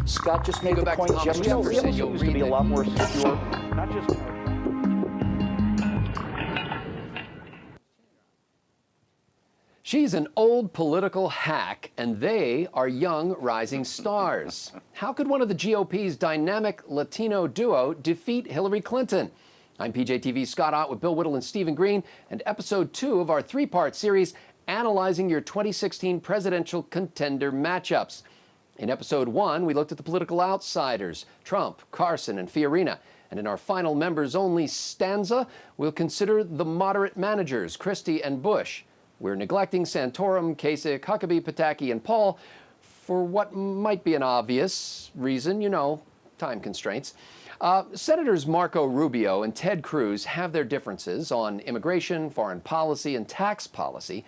Scott just made Go the back to point. Thomas Jefferson, you'll seems to read be a that- lot more secure, not just. She's an old political hack, and they are young rising stars. How could one of the GOP's dynamic Latino duo defeat Hillary Clinton? I'm PJTV's Scott Ott with Bill Whittle and Stephen Green, and episode 2 of our 3-part series analyzing your 2016 presidential contender matchups. In episode 1, we looked at the political outsiders, Trump, Carson, and Fiorina. And in our final members-only stanza, we'll consider the moderate managers, Christie and Bush. We're neglecting Santorum, Kasich, Huckabee, Pataki, and Paul for what might be an obvious reason, time constraints. Senators Marco Rubio and Ted Cruz have their differences on immigration, foreign policy, and tax policy,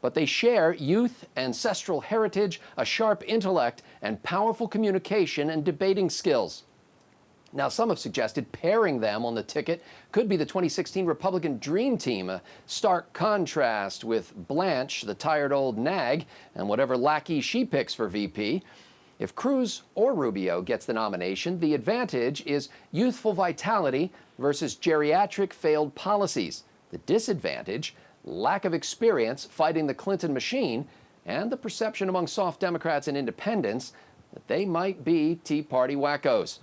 but they share youth, ancestral heritage, a sharp intellect, and powerful communication and debating skills. Now, some have suggested pairing them on the ticket could be the 2016 Republican Dream Team, a stark contrast with Blanche, the tired old nag, and whatever lackey she picks for VP. If Cruz or Rubio gets the nomination, the advantage is youthful vitality versus geriatric failed policies. The disadvantage, lack of experience fighting the Clinton machine, and the perception among soft Democrats and independents that they might be Tea Party wackos.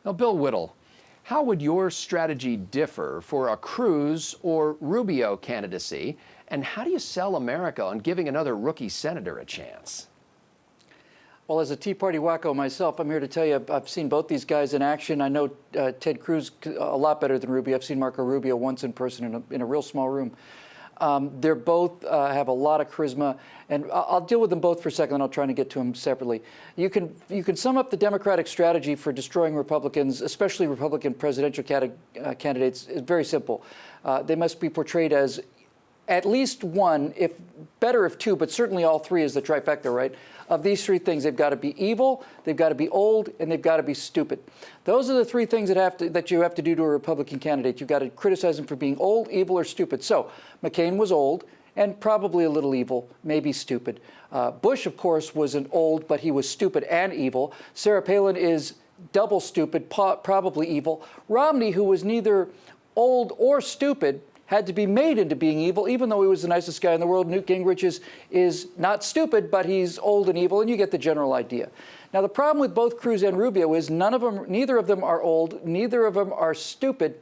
Now, Bill Whittle, how would your strategy differ for a Cruz or Rubio candidacy, and how do you sell America on giving another rookie senator a chance? Well, as a Tea Party wacko myself, I'm here to tell you I've seen both these guys in action. I know Ted Cruz a lot better than Rubio. I've seen Marco Rubio once in person in a real small room. They're both have a lot of charisma, and I'll deal with them both for a second, and I'll try to get to them separately. You can sum up the Democratic strategy for destroying Republicans, especially Republican presidential candidates, is very simple. They must be portrayed as at least one, if better if two, but certainly all three is the trifecta, right? Of these three things, they've got to be evil, they've got to be old, and they've got to be stupid. Those are the three things that you have to do to a Republican candidate. You've got to criticize him for being old, evil, or stupid. So McCain was old and probably a little evil, maybe stupid. Bush, of course, wasn't old, but he was stupid and evil. Sarah Palin is double stupid, probably evil. Romney, who was neither old or stupid, had to be made into being evil, even though he was the nicest guy in the world. Newt Gingrich is not stupid, but he's old and evil, and you get the general idea. Now, the problem with both Cruz and Rubio is neither of them are old, neither of them are stupid,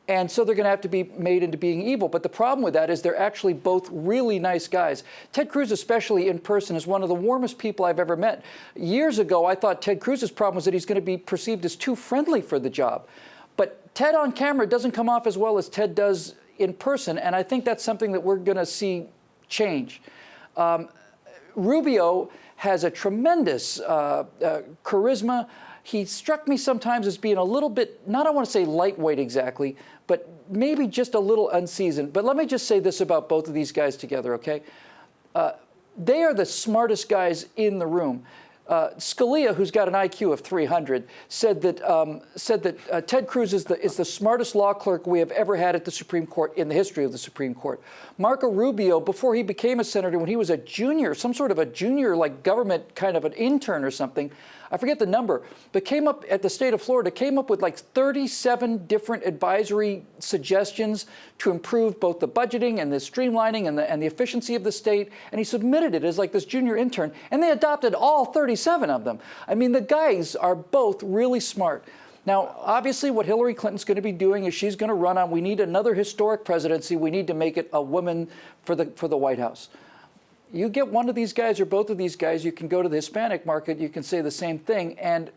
and so they're going to have to be made into being evil. But the problem with that is they're actually both really nice guys. Ted Cruz, especially in person, is one of the warmest people I've ever met. Years ago, I thought Ted Cruz's problem was that he's going to be perceived as too friendly for the job. But Ted on camera doesn't come off as well as Ted does in person, and I think that's something that we're going to see change. Rubio has a tremendous charisma. He struck me sometimes as being a little bit, I want to say lightweight exactly, but maybe just a little unseasoned. But let me just say this about both of these guys together, okay? They are the smartest guys in the room. Scalia, who's got an IQ of 300, said that Ted Cruz is the smartest law clerk we have ever had at the Supreme Court in the history of the Supreme Court. Marco Rubio, before he became a senator, when he was a junior, some sort of a junior like government kind of an intern or something, I forget the number, but came up at the state of Florida, came up with like 37 different advisory suggestions to improve both the budgeting and the streamlining and the efficiency of the state. And he submitted it as like this junior intern, and they adopted all 37 of them. I mean, the guys are both really smart. Now, obviously, what Hillary Clinton's going to be doing is she's going to run on, we need another historic presidency. We need to make it a woman for the White House. You get one of these guys or both of these guys, you can go to the Hispanic market, you can say the same thing. And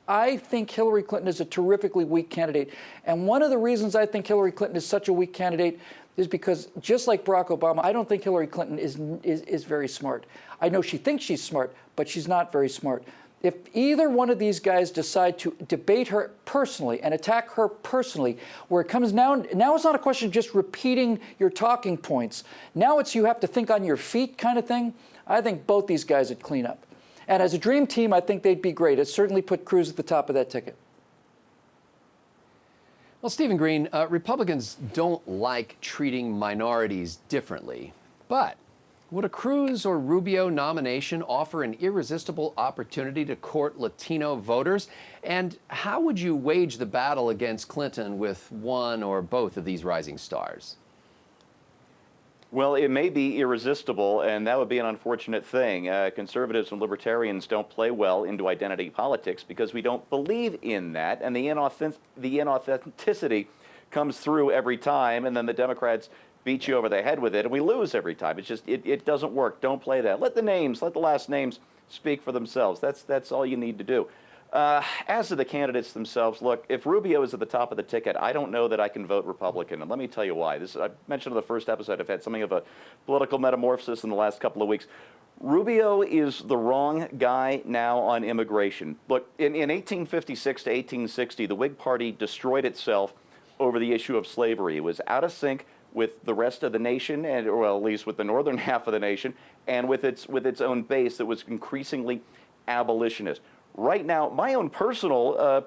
I think Hillary Clinton is a terrifically weak candidate. And one of the reasons I think Hillary Clinton is such a weak candidate is because, just like Barack Obama, I don't think Hillary Clinton is very smart. I know she thinks she's smart, but she's not very smart. If either one of these guys decide to debate her personally and attack her personally, where it comes now it's not a question of just repeating your talking points. Now it's you have to think on your feet kind of thing. I think both these guys would clean up. And as a dream team, I think they'd be great. It certainly put Cruz at the top of that ticket. Well, Stephen Green, Republicans don't like treating minorities differently, but Would a Cruz or Rubio nomination offer an irresistible opportunity to court Latino voters? And how would you wage the battle against Clinton with one or both of these rising stars? Well, it may be irresistible, and that would be an unfortunate thing. Conservatives and libertarians don't play well into identity politics because we don't believe in that, and the inauthenticity comes through every time, and then the Democrats beat you over the head with it, and we lose every time. It's just, it doesn't work. Don't play that. Let the last names speak for themselves. That's all you need to do. As to the candidates themselves, look, if Rubio is at the top of the ticket, I don't know that I can vote Republican, and let me tell you why. I mentioned in the first episode, I've had something of a political metamorphosis in the last couple of weeks. Rubio is the wrong guy now on immigration. Look, in 1856 to 1860, the Whig Party destroyed itself over the issue of slavery. It was out of sync with the rest of the nation, and well, at least with the northern half of the nation, and with its own base that was increasingly abolitionist. Right now, my own personal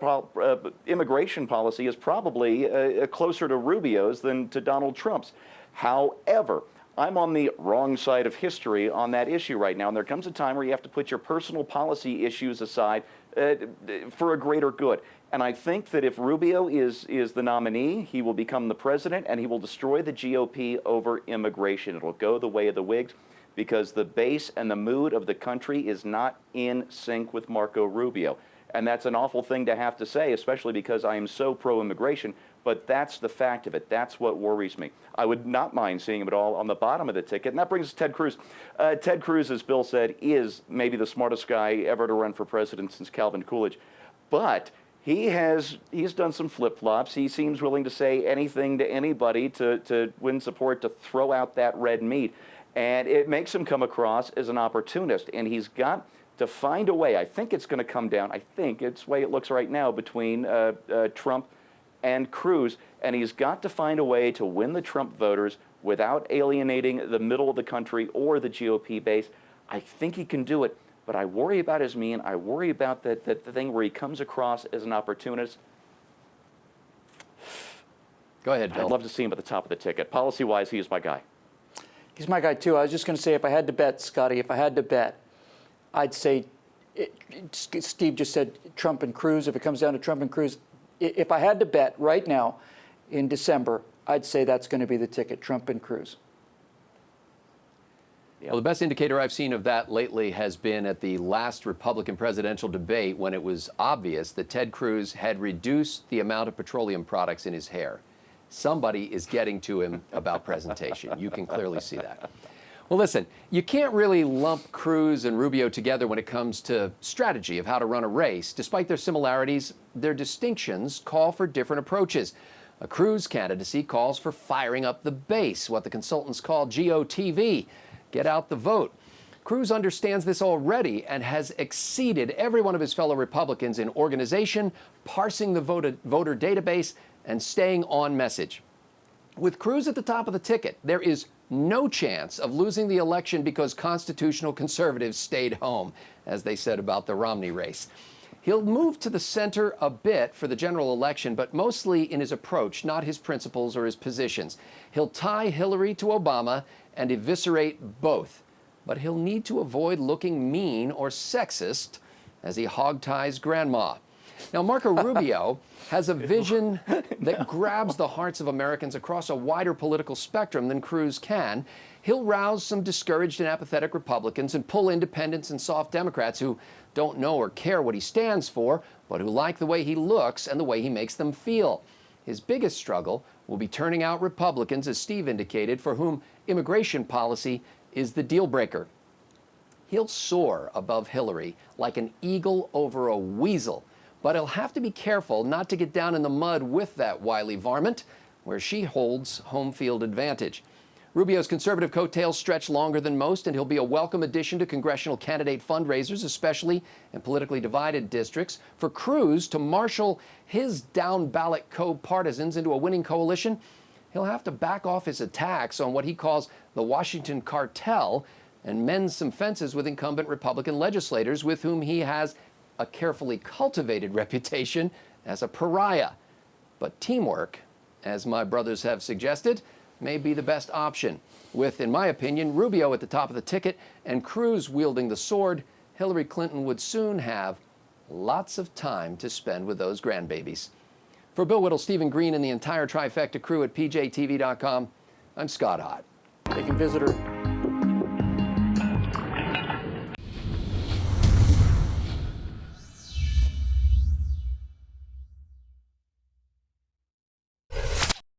immigration policy is probably closer to Rubio's than to Donald Trump's. However, I'm on the wrong side of history on that issue right now, and there comes a time where you have to put your personal policy issues aside for a greater good. And I think that if Rubio is the nominee, he will become the president, and he will destroy the GOP over immigration. It will go the way of the Whigs, because the base and the mood of the country is not in sync with Marco Rubio. And that's an awful thing to have to say, especially because I am so pro-immigration, but that's the fact of it. That's what worries me. I would not mind seeing him at all on the bottom of the ticket, and that brings us to Ted Cruz. Ted Cruz, as Bill said, is maybe the smartest guy ever to run for president since Calvin Coolidge, but he's done some flip-flops. He seems willing to say anything to anybody to win support, to throw out that red meat. And it makes him come across as an opportunist. And he's got to find a way. I think it's going to come down, I think it's the way it looks right now, between Trump and Cruz. And he's got to find a way to win the Trump voters without alienating the middle of the country or the GOP base. I think he can do it. But I worry about his mean. I worry about the thing where he comes across as an opportunist. Go ahead, Bill. I'd love to see him at the top of the ticket. Policy-wise, he is my guy. He's my guy, too. I was just going to say, if I had to bet, Scotty, if I had to bet, I'd say, Steve just said Trump and Cruz. If it comes down to Trump and Cruz, if I had to bet right now in December, I'd say that's going to be the ticket, Trump and Cruz. Yeah. Well, the best indicator I've seen of that lately has been at the last Republican presidential debate, when it was obvious that Ted Cruz had reduced the amount of petroleum products in his hair. Somebody is getting to him about presentation. You can clearly see that. Well, listen, you can't really lump Cruz and Rubio together when it comes to strategy of how to run a race. Despite their similarities, their distinctions call for different approaches. A Cruz candidacy calls for firing up the base, what the consultants call GOTV, get out the vote. Cruz understands this already and has exceeded every one of his fellow Republicans in organization, parsing the voter database, and staying on message. With Cruz at the top of the ticket, there is no chance of losing the election because constitutional conservatives stayed home, as they said about the Romney race. He'll move to the center a bit for the general election, but mostly in his approach, not his principles or his positions. He'll tie Hillary to Obama and eviscerate both, but he'll need to avoid looking mean or sexist as he hog-ties grandma. Now, Marco Rubio has a vision that grabs the hearts of Americans across a wider political spectrum than Cruz can. He'll rouse some discouraged and apathetic Republicans and pull independents and soft Democrats who don't know or care what he stands for, but who like the way he looks and the way he makes them feel. His biggest struggle will be turning out Republicans, as Steve indicated, for whom immigration policy is the deal breaker. He'll soar above Hillary like an eagle over a weasel, but he'll have to be careful not to get down in the mud with that wily varmint, where she holds home field advantage. Rubio's conservative coattails stretch longer than most, and he'll be a welcome addition to congressional candidate fundraisers, especially in politically divided districts. For Cruz to marshal his down-ballot co-partisans into a winning coalition, he'll have to back off his attacks on what he calls the Washington cartel and mend some fences with incumbent Republican legislators with whom he has a carefully cultivated reputation as a pariah. But teamwork, as my brothers have suggested, may be the best option. With, in my opinion, Rubio at the top of the ticket and Cruz wielding the sword, Hillary Clinton would soon have lots of time to spend with those grandbabies. For Bill Whittle, Stephen Green, and the entire trifecta crew at pjtv.com, I'm Scott Hott. They can visit her